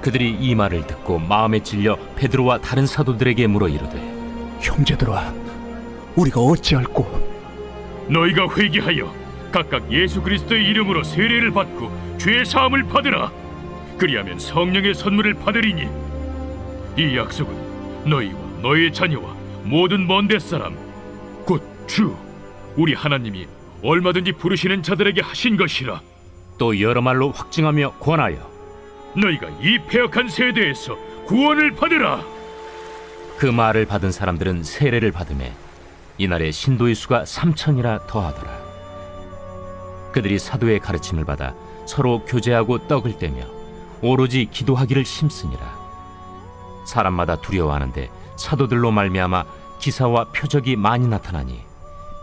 그들이 이 말을 듣고 마음에 찔려 베드로와 다른 사도들에게 물어 이르되, 형제들아, 우리가 어찌할꼬? 너희가 회개하여 각각 예수 그리스도의 이름으로 세례를 받고 죄 사함을 받으라. 그리하면 성령의 선물을 받으리니 이 약속은 너희와 너희의 자녀와 모든 먼데 사람 곧 주 우리 하나님이 얼마든지 부르시는 자들에게 하신 것이라. 또 여러 말로 확증하며 권하여 너희가 이 패역한 세대에서 구원을 받으라. 그 말을 받은 사람들은 세례를 받음에 이날에 신도의 수가 3,000이나 더하더라. 그들이 사도의 가르침을 받아 서로 교제하고 떡을 떼며 오로지 기도하기를 힘쓰니라. 사람마다 두려워하는데 사도들로 말미암아 기사와 표적이 많이 나타나니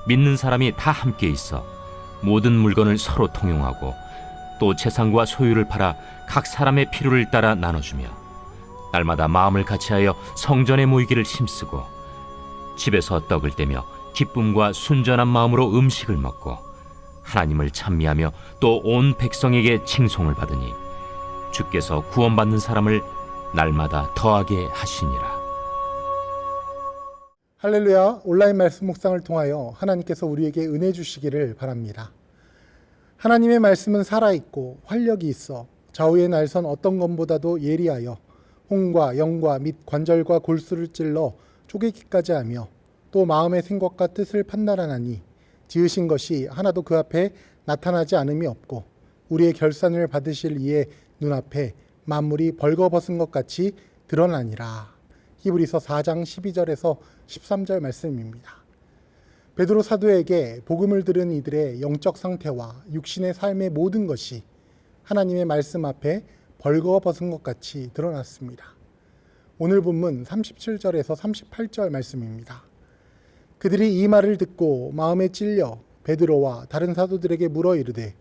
믿는 사람이 다 함께 있어 모든 물건을 서로 통용하고 또 재산과 소유를 팔아 각 사람의 필요를 따라 나눠주며 날마다 마음을 같이하여 성전에 모이기를 힘쓰고 집에서 떡을 떼며 기쁨과 순전한 마음으로 음식을 먹고 하나님을 찬미하며 또 온 백성에게 칭송을 받으니 주께서 구원받는 사람을 날마다 더하게 하시니라. 할렐루야. 온라인 말씀 묵상을 통하여 하나님께서 우리에게 은혜 주시기를 바랍니다. 하나님의 말씀은 살아있고 활력이 있어 좌우의 날선 어떤 것보다도 예리하여 홍과 영과 및 관절과 골수를 찔러 쪼개기까지 하며 또 마음의 생각과 뜻을 판단하나니 지으신 것이 하나도 그 앞에 나타나지 않음이 없고 우리의 결산을 받으실 이의 눈앞에 만물이 벌거벗은 것 같이 드러나니라. 히브리서 4장 12절에서 13절 말씀입니다. 베드로 사도에게 복음을 들은 이들의 영적 상태와 육신의 삶의 모든 것이 하나님의 말씀 앞에 벌거벗은 것 같이 드러났습니다. 오늘 본문 37절에서 38절 말씀입니다. 그들이 이 말을 듣고 마음에 찔려 베드로와 다른 사도들에게 물어 이르되,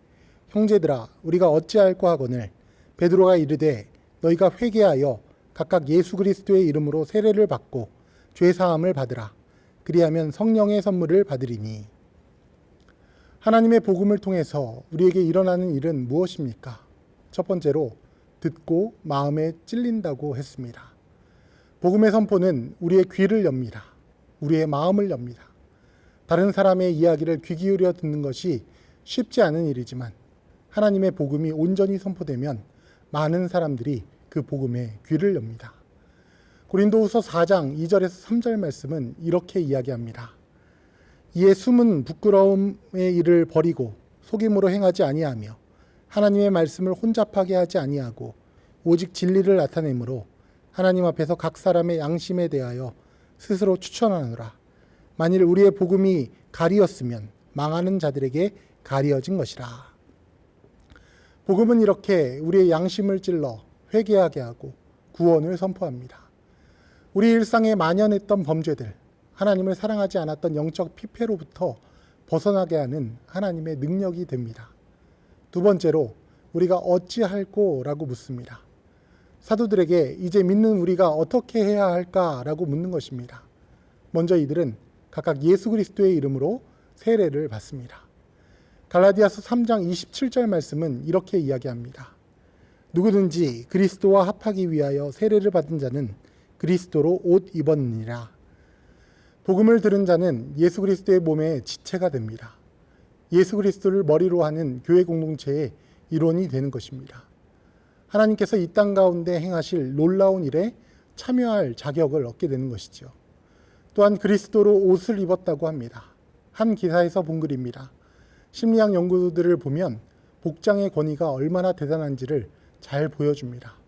형제들아, 우리가 어찌할꼬 하거늘 베드로가 이르되, 너희가 회개하여 각각 예수 그리스도의 이름으로 세례를 받고 죄 사함을 받으라. 그리하면 성령의 선물을 받으리니. 하나님의 복음을 통해서 우리에게 일어나는 일은 무엇입니까? 첫 번째로 듣고 마음에 찔린다고 했습니다. 복음의 선포는 우리의 귀를 엽니다. 우리의 마음을 엽니다. 다른 사람의 이야기를 귀 기울여 듣는 것이 쉽지 않은 일이지만 하나님의 복음이 온전히 선포되면 많은 사람들이 그 복음에 귀를 엽니다. 고린도후서 4장 2절에서 3절 말씀은 이렇게 이야기합니다. 이에 숨은 부끄러움의 일을 버리고 속임으로 행하지 아니하며 하나님의 말씀을 혼잡하게 하지 아니하고 오직 진리를 나타내므로 하나님 앞에서 각 사람의 양심에 대하여 스스로 추천하노라. 만일 우리의 복음이 가리었으면 망하는 자들에게 가리어진 것이라. 복음은 이렇게 우리의 양심을 찔러 회개하게 하고 구원을 선포합니다. 우리 일상에 만연했던 범죄들, 하나님을 사랑하지 않았던 영적 피폐로부터 벗어나게 하는 하나님의 능력이 됩니다. 두 번째로 우리가 어찌할꼬 라고 묻습니다. 사도들에게 이제 믿는 우리가 어떻게 해야 할까라고 묻는 것입니다. 먼저 이들은 각각 예수 그리스도의 이름으로 세례를 받습니다. 갈라디아서 3장 27절 말씀은 이렇게 이야기합니다. 누구든지 그리스도와 합하기 위하여 세례를 받은 자는 그리스도로 옷 입었느니라. 복음을 들은 자는 예수 그리스도의 몸의 지체가 됩니다. 예수 그리스도를 머리로 하는 교회 공동체의 일원이 되는 것입니다. 하나님께서 이 땅 가운데 행하실 놀라운 일에 참여할 자격을 얻게 되는 것이죠. 또한 그리스도로 옷을 입었다고 합니다. 한 기사에서 본 글입니다. 심리학 연구들을 보면 복장의 권위가 얼마나 대단한지를 잘 보여줍니다.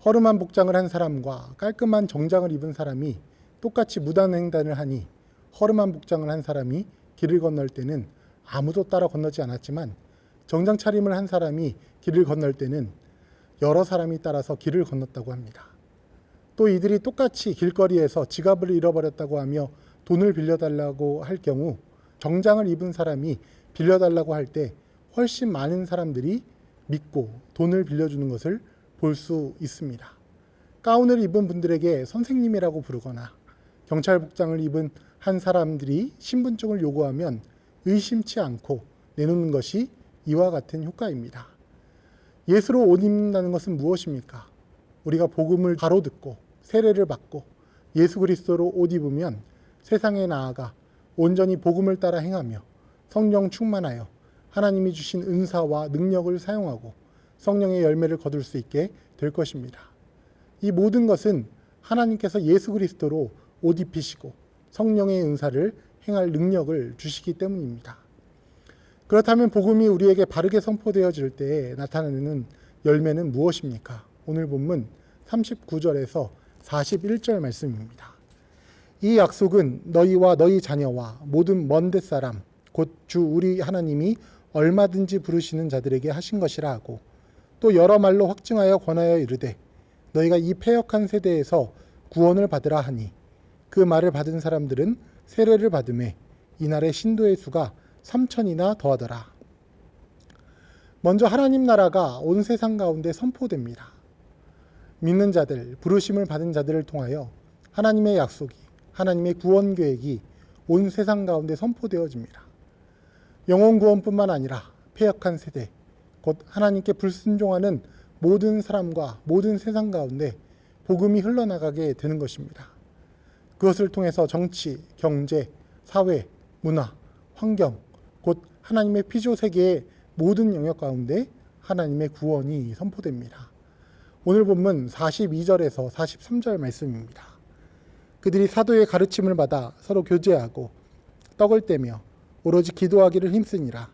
허름한 복장을 한 사람과 깔끔한 정장을 입은 사람이 똑같이 무단횡단을 하니 허름한 복장을 한 사람이 길을 건널 때는 아무도 따라 건너지 않았지만 정장 차림을 한 사람이 길을 건널 때는 여러 사람이 따라서 길을 건넜다고 합니다. 또 이들이 똑같이 길거리에서 지갑을 잃어버렸다고 하며 돈을 빌려달라고 할 경우 정장을 입은 사람이 빌려달라고 할 때 훨씬 많은 사람들이 믿고 돈을 빌려주는 것을 볼 수 있습니다. 가운을 입은 분들에게 선생님이라고 부르거나 경찰 복장을 입은 한 사람들이 신분증을 요구하면 의심치 않고 내놓는 것이 이와 같은 효과입니다. 예수로 옷 입는다는 것은 무엇입니까? 우리가 복음을 바로 듣고 세례를 받고 예수 그리스도로 옷 입으면 세상에 나아가 온전히 복음을 따라 행하며 성령 충만하여 하나님이 주신 은사와 능력을 사용하고 성령의 열매를 거둘 수 있게 될 것입니다. 이 모든 것은 하나님께서 예수 그리스도로 옷 입히시고 성령의 은사를 행할 능력을 주시기 때문입니다. 그렇다면 복음이 우리에게 바르게 선포되어질 때 나타나는 열매는 무엇입니까? 오늘 본문 39절에서 41절 말씀입니다. 이 약속은 너희와 너희 자녀와 모든 먼 데 사람 곧 주 우리 하나님이 얼마든지 부르시는 자들에게 하신 것이라 하고 또 여러 말로 확증하여 권하여 이르되 너희가 이 패역한 세대에서 구원을 받으라 하니 그 말을 받은 사람들은 세례를 받음에 이날의 신도의 수가 3천이나 더하더라. 먼저 하나님 나라가 온 세상 가운데 선포됩니다. 믿는 자들, 부르심을 받은 자들을 통하여 하나님의 약속이, 하나님의 구원 계획이 온 세상 가운데 선포되어집니다. 영혼 구원뿐만 아니라 패역한 세대, 곧 하나님께 불순종하는 모든 사람과 모든 세상 가운데 복음이 흘러나가게 되는 것입니다. 그것을 통해서 정치, 경제, 사회, 문화, 환경, 곧 하나님의 피조 세계의 모든 영역 가운데 하나님의 구원이 선포됩니다. 오늘 본문 42절에서 43절 말씀입니다. 그들이 사도의 가르침을 받아 서로 교제하고 떡을 떼며 오로지 기도하기를 힘쓰니라.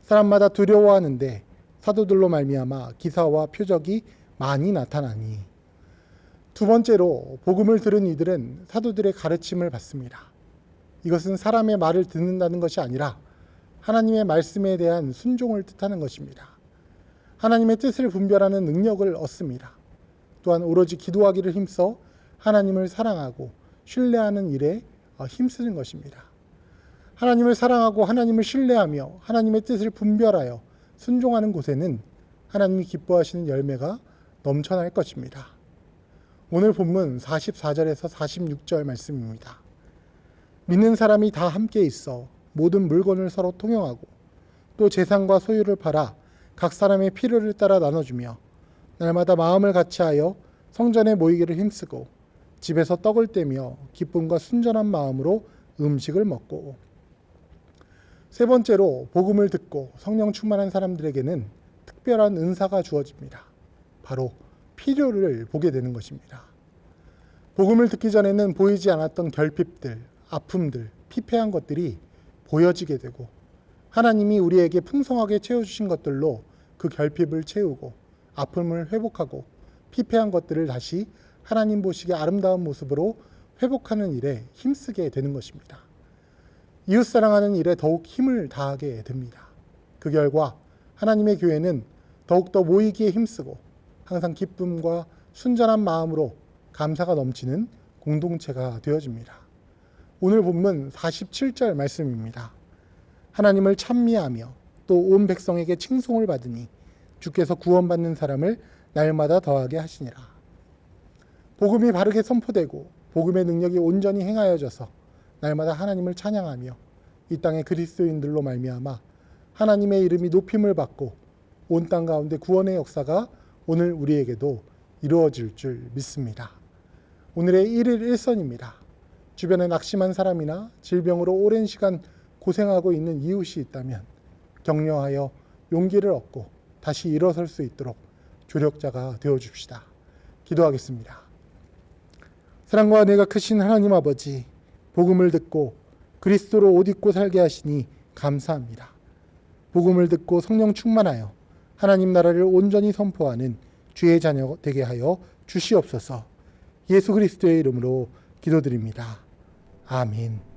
사람마다 두려워하는데 사도들로 말미암아 기사와 표적이 많이 나타나니. 두 번째로 복음을 들은 이들은 사도들의 가르침을 받습니다. 이것은 사람의 말을 듣는다는 것이 아니라 하나님의 말씀에 대한 순종을 뜻하는 것입니다. 하나님의 뜻을 분별하는 능력을 얻습니다. 또한 오로지 기도하기를 힘써 하나님을 사랑하고 신뢰하는 일에 힘쓰는 것입니다. 하나님을 사랑하고 하나님을 신뢰하며 하나님의 뜻을 분별하여 순종하는 곳에는 하나님이 기뻐하시는 열매가 넘쳐날 것입니다. 오늘 본문 44절에서 46절 말씀입니다. 믿는 사람이 다 함께 있어 모든 물건을 서로 통용하고 또 재산과 소유를 팔아 각 사람의 필요를 따라 나눠주며 날마다 마음을 같이하여 성전에 모이기를 힘쓰고 집에서 떡을 떼며 기쁨과 순전한 마음으로 음식을 먹고. 세 번째로 복음을 듣고 성령 충만한 사람들에게는 특별한 은사가 주어집니다. 바로 필요를 보게 되는 것입니다. 복음을 듣기 전에는 보이지 않았던 결핍들, 아픔들, 피폐한 것들이 보여지게 되고 하나님이 우리에게 풍성하게 채워주신 것들로 그 결핍을 채우고 아픔을 회복하고 피폐한 것들을 다시 하나님 보시기에 아름다운 모습으로 회복하는 일에 힘쓰게 되는 것입니다. 이웃사랑하는 일에 더욱 힘을 다하게 됩니다. 그 결과 하나님의 교회는 더욱더 모이기에 힘쓰고 항상 기쁨과 순전한 마음으로 감사가 넘치는 공동체가 되어집니다. 오늘 본문 47절 말씀입니다. 하나님을 찬미하며 또 온 백성에게 칭송을 받으니 주께서 구원받는 사람을 날마다 더하게 하시니라. 복음이 바르게 선포되고 복음의 능력이 온전히 행하여져서 날마다 하나님을 찬양하며 이 땅의 그리스도인들로 말미암아 하나님의 이름이 높임을 받고 온 땅 가운데 구원의 역사가 오늘 우리에게도 이루어질 줄 믿습니다. 오늘의 1일 1선입니다. 주변에 낙심한 사람이나 질병으로 오랜 시간 고생하고 있는 이웃이 있다면 격려하여 용기를 얻고 다시 일어설 수 있도록 조력자가 되어줍시다. 기도하겠습니다. 사랑과 은혜가 크신 하나님 아버지, 복음을 듣고 그리스도로 옷 입고 살게 하시니 감사합니다. 복음을 듣고 성령 충만하여 하나님 나라를 온전히 선포하는 주의 자녀 되게 하여 주시옵소서. 예수 그리스도의 이름으로 기도드립니다. 아멘.